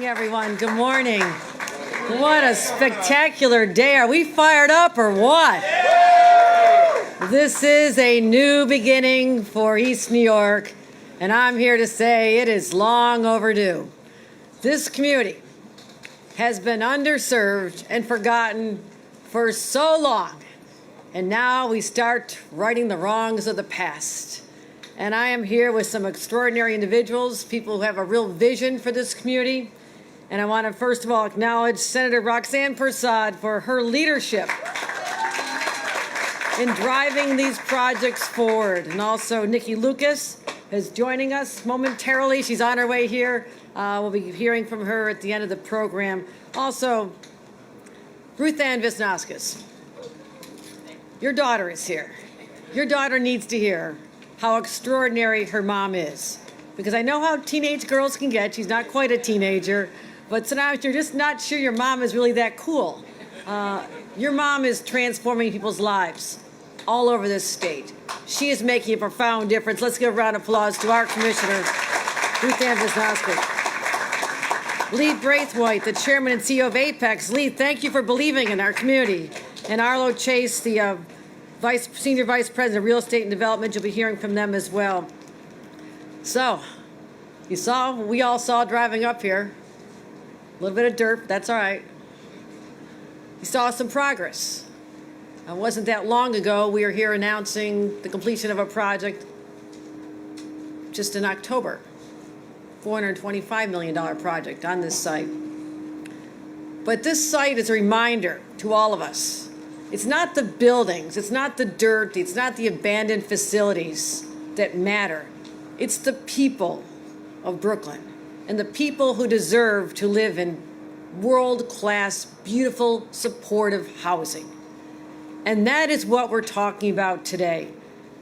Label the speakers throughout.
Speaker 1: Everyone. Good morning. What a spectacular day. Are we fired up or what? This is a new beginning for East New York, and I'm here to say it is long overdue. This community has been underserved and forgotten for so long, and now we start righting the wrongs of the past. And I am here with some extraordinary individuals, people who have a real vision for this community. And I want to first of all acknowledge Senator Roxanne Persaud for her leadership in driving these projects forward. And also Nikki Lucas is joining us momentarily. She's on her way here. We'll be hearing from her at the end of the program. Also, Ruth Ann Visnauskas, your daughter is here. Your daughter needs to hear how extraordinary her mom is. Because I know how teenage girls can get. She's not quite a teenager, but sometimes you're just not sure your mom is really that cool. Your mom is transforming people's lives all over this state. She is making a profound difference. Let's give a round of applause to our commissioner, Ruth Ann Visnauskas. Lee Braithwaite, the chairman and CEO of Apex. Lee, thank you for believing in our community. And Arlo Chase, the Senior Vice President of Real Estate and Development. You'll be hearing from them as well. So, we all saw driving up here. A little bit of dirt, but that's all right. You saw some progress. It wasn't that long ago we were here announcing the completion of a project just in October. $425 million project on this site. But this site is a reminder to all of us. It's not the buildings, it's not the dirt, it's not the abandoned facilities that matter. It's the people of Brooklyn and the people who deserve to live in world-class, beautiful, supportive housing. And that is what we're talking about today.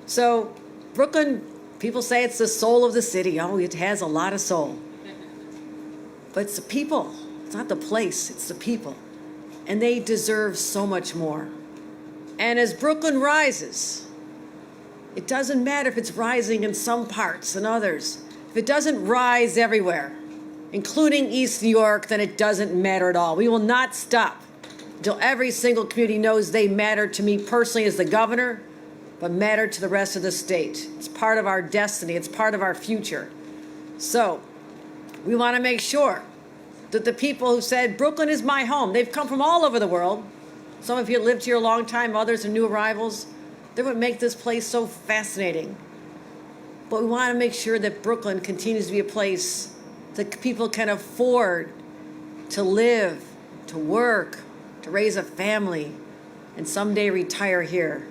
Speaker 1: So Brooklyn, people say it's the soul of the city. Oh, it has a lot of soul. But it's the people. It's not the place, it's the people. And they deserve so much more. And as Brooklyn rises, it doesn't matter if it's rising in some parts and others. If it doesn't rise everywhere, including East New York, then it doesn't matter at all. We will not stop until every single community knows they matter to me personally as the governor, but matter to the rest of the state. It's part of our destiny. It's part of our future. So we want to make sure that the people who said, Brooklyn is my home, they've come from all over the world. Some of you lived here a long time, others are new arrivals. They would make this place so fascinating. But we want to make sure that Brooklyn continues to be a place that people can afford to live, to work, to raise a family, and someday retire here.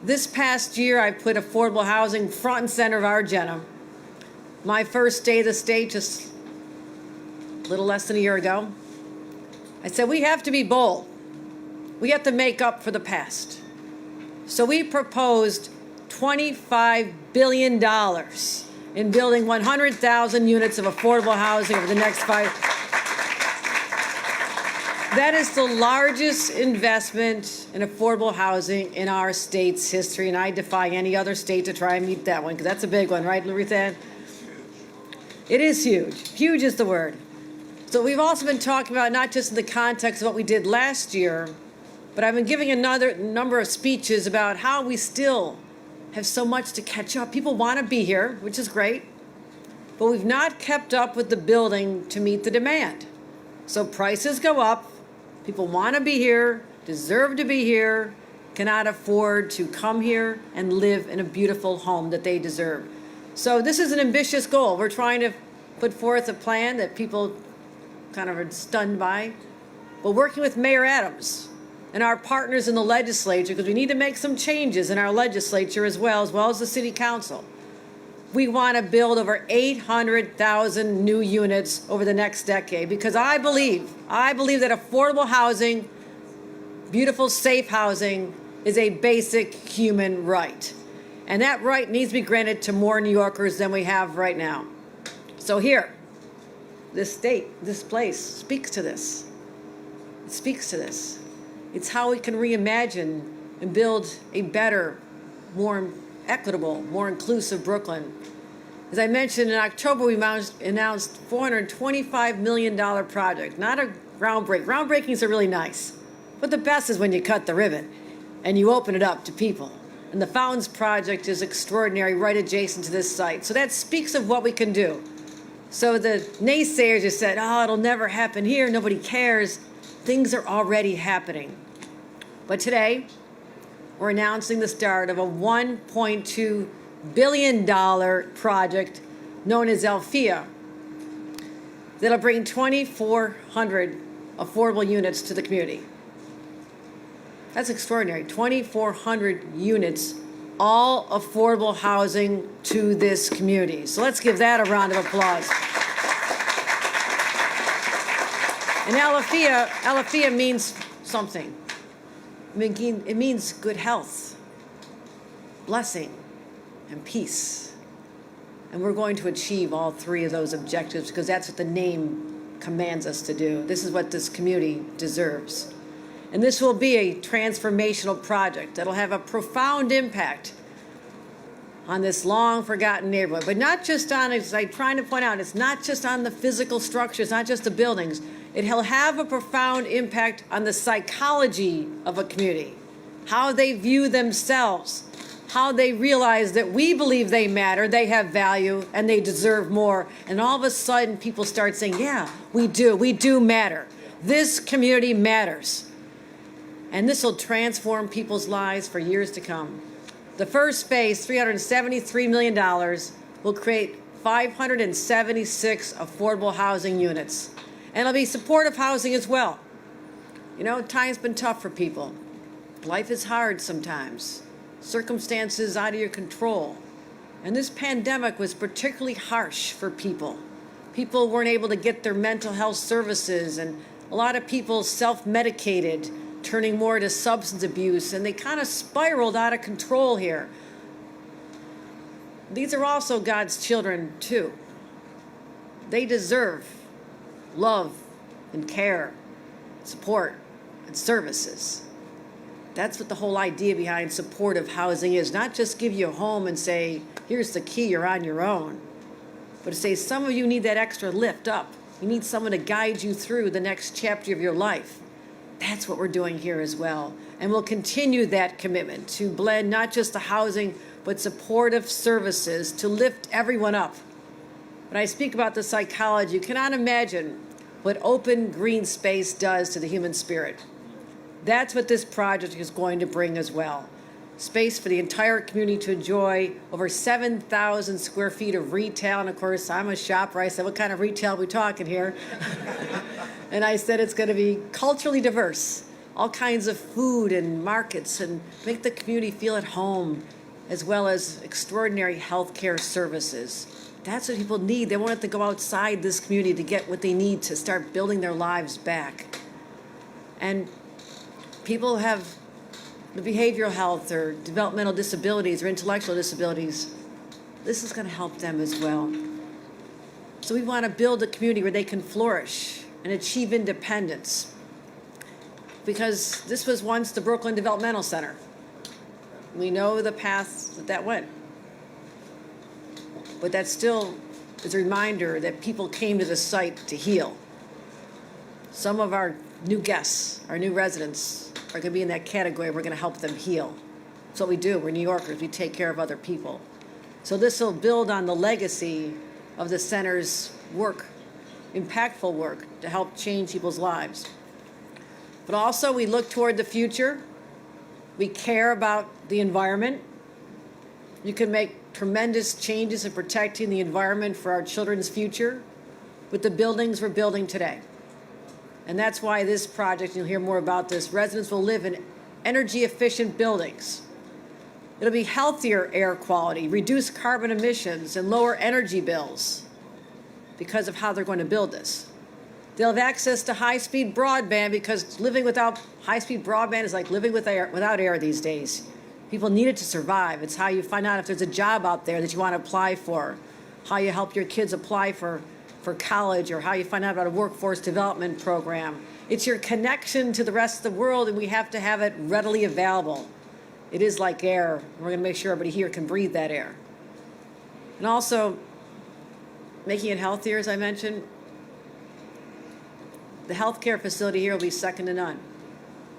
Speaker 1: This past year, I put affordable housing front and center of our agenda. My first day of the state, just a little less than a year ago, I said we have to be bold. We have to make up for the past. So we proposed $25 billion in building 100,000 units of affordable housing over the next 5 years. That is the largest investment in affordable housing in our state's history, and I defy any other state to try and meet that one, because that's a big one, right, Ruth Ann? It is huge. Huge is the word. So we've also been talking about, not just in the context of what we did last year, but I've been giving another number of speeches about how we still have so much to catch up. People want to be here, which is great, but we've not kept up with the building to meet the demand. So prices go up, people want to be here, deserve to be here, cannot afford to come here and live in a beautiful home that they deserve. So this is an ambitious goal. We're trying to put forth a plan that people kind of are stunned by. But working with Mayor Adams and our partners in the legislature, because we need to make some changes in our legislature as well as the city council. We want to build over 800,000 new units over the next decade, because I believe that affordable housing, beautiful, safe housing, is a basic human right. And that right needs to be granted to more New Yorkers than we have right now. So here, this state, this place speaks to this. It speaks to this. It's how we can reimagine and build a better, more equitable, more inclusive Brooklyn. As I mentioned, in October, we announced $425 million project, not a groundbreak. Groundbreakings are really nice, but the best is when you cut the ribbon and you open it up to people. And the Fountains Project is extraordinary, right adjacent to this site. So that speaks of what we can do. So the naysayers just said, oh, it'll never happen here, nobody cares. Things are already happening. But today, we're announcing the start of a $1.2 billion project known as Alphea that'll bring 2,400 affordable units to the community. That's extraordinary. 2,400 units, all affordable housing to this community. So let's give that a round of applause. And Alphea means something. It means good health, blessing, and peace. And we're going to achieve all three of those objectives because that's what the name commands us to do. This is what this community deserves. And this will be a transformational project that'll have a profound impact on this long forgotten neighborhood. But not just on, as I'm trying to point out, it's not just on the physical structures, not just the buildings. It'll have a profound impact on the psychology of a community, how they view themselves, how they realize that we believe they matter, they have value, and they deserve more. And all of a sudden, people start saying, yeah, we do matter. This community matters. And this will transform people's lives for years to come. The first phase, $373 million, will create 576 affordable housing units. And it'll be supportive housing as well. You know, time's been tough for people. Life is hard sometimes. Circumstances out of your control. And this pandemic was particularly harsh for people. People weren't able to get their mental health services, and a lot of people self-medicated, turning more to substance abuse, and they kind of spiraled out of control here. These are also God's children, too. They deserve love and care, support, and services. That's what the whole idea behind supportive housing is. Not just give you a home and say, here's the key, you're on your own. But to say, some of you need that extra lift up. You need someone to guide you through the next chapter of your life. That's what we're doing here as well. And we'll continue that commitment to blend not just the housing, but supportive services to lift everyone up. When I speak about the psychology, you cannot imagine what open green space does to the human spirit. That's what this project is going to bring as well. Space for the entire community to enjoy, over 7,000 square feet of retail. And of course, I'm a shopper. I said, what kind of retail are we talking here? And I said it's going to be culturally diverse, all kinds of food and markets, and make the community feel at home, as well as extraordinary healthcare services. That's what people need. They won't have to go outside this community to get what they need to start building their lives back. And people have the behavioral health or developmental disabilities or intellectual disabilities. This is going to help them as well. So we want to build a community where they can flourish and achieve independence. Because this was once the Brooklyn Developmental Center. We know the path that went. But that still is a reminder that people came to the site to heal. Some of our new guests, our new residents, are going to be in that category. We're going to help them heal. That's what we do. We're New Yorkers. We take care of other people. So this will build on the legacy of the center's work, impactful work to help change people's lives. But also we look toward the future. We care about the environment. You can make tremendous changes in protecting the environment for our children's future with the buildings we're building today. And that's why this project, you'll hear more about this, residents will live in energy-efficient buildings. It'll be healthier air quality, reduce carbon emissions, and lower energy bills because of how they're going to build this. They'll have access to high-speed broadband because living without high-speed broadband is like living without air these days. People need it to survive. It's how you find out if there's a job out there that you want to apply for, how you help your kids apply for college, or how you find out about a workforce development program. It's your connection to the rest of the world, and we have to have it readily available. It is like air. We're going to make sure everybody here can breathe that air. And also, making it healthier, as I mentioned, the healthcare facility here will be second to none.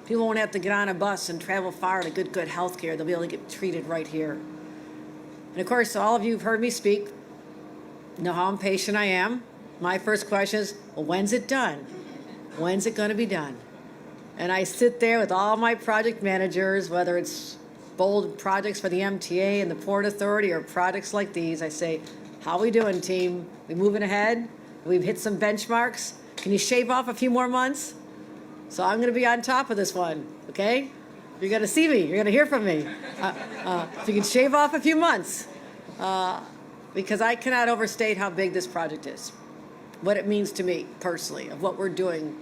Speaker 1: People won't have to get on a bus and travel far to good healthcare. They'll be able to get treated right here. And of course, all of you have heard me speak, know how impatient I am. My first question is, well, when's it done? When's it going to be done? And I sit there with all my project managers, whether it's bold projects for the MTA and the Port Authority or projects like these. I say, how we doing, team? We moving ahead? We've hit some benchmarks. Can you shave off a few more months? So I'm going to be on top of this one, okay? You're going to see me. You're going to hear from me. If you can shave off a few months, because I cannot overstate how big this project is, what it means to me personally, of what we're doing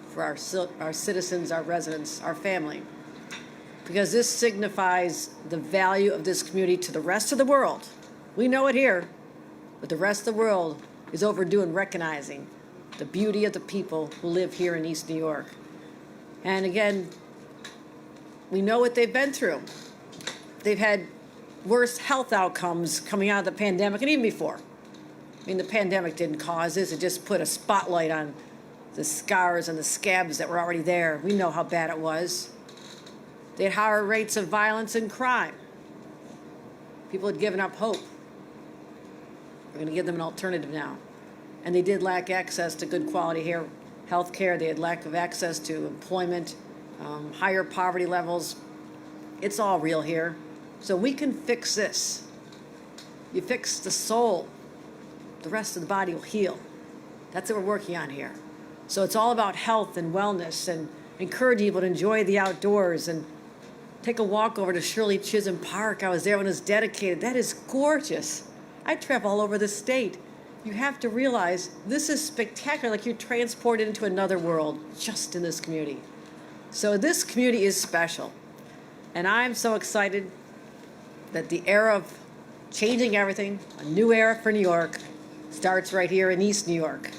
Speaker 1: for our citizens, our residents, our family. Because this signifies the value of this community to the rest of the world. We know it here, but the rest of the world is overdue in recognizing the beauty of the people who live here in East New York. And again, we know what they've been through. They've had worse health outcomes coming out of the pandemic and even before. I mean, the pandemic didn't cause this. It just put a spotlight on the scars and the scabs that were already there. We know how bad it was. They had higher rates of violence and crime. People had given up hope. We're going to give them an alternative now. And they did lack access to good quality health care. They had lack of access to employment, higher poverty levels. It's all real here. So we can fix this. You fix the soul, the rest of the body will heal. That's what we're working on here. So it's all about health and wellness and encouraging people to enjoy the outdoors and take a walk over to Shirley Chisholm Park. I was there when it was dedicated. That is gorgeous. I travel all over the state. You have to realize this is spectacular, like you're transported into another world just in this community. So this community is special. And I'm so excited that the era of changing everything, a new era for New York, starts right here in East New York.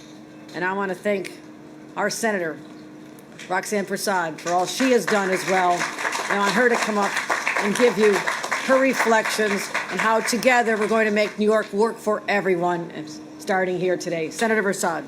Speaker 1: And I want to thank our Senator, Roxanne Prasad, for all she has done as well. I want her to come up and give you her reflections on how together we're going to make New York work for everyone, starting here today. Senator Prasad.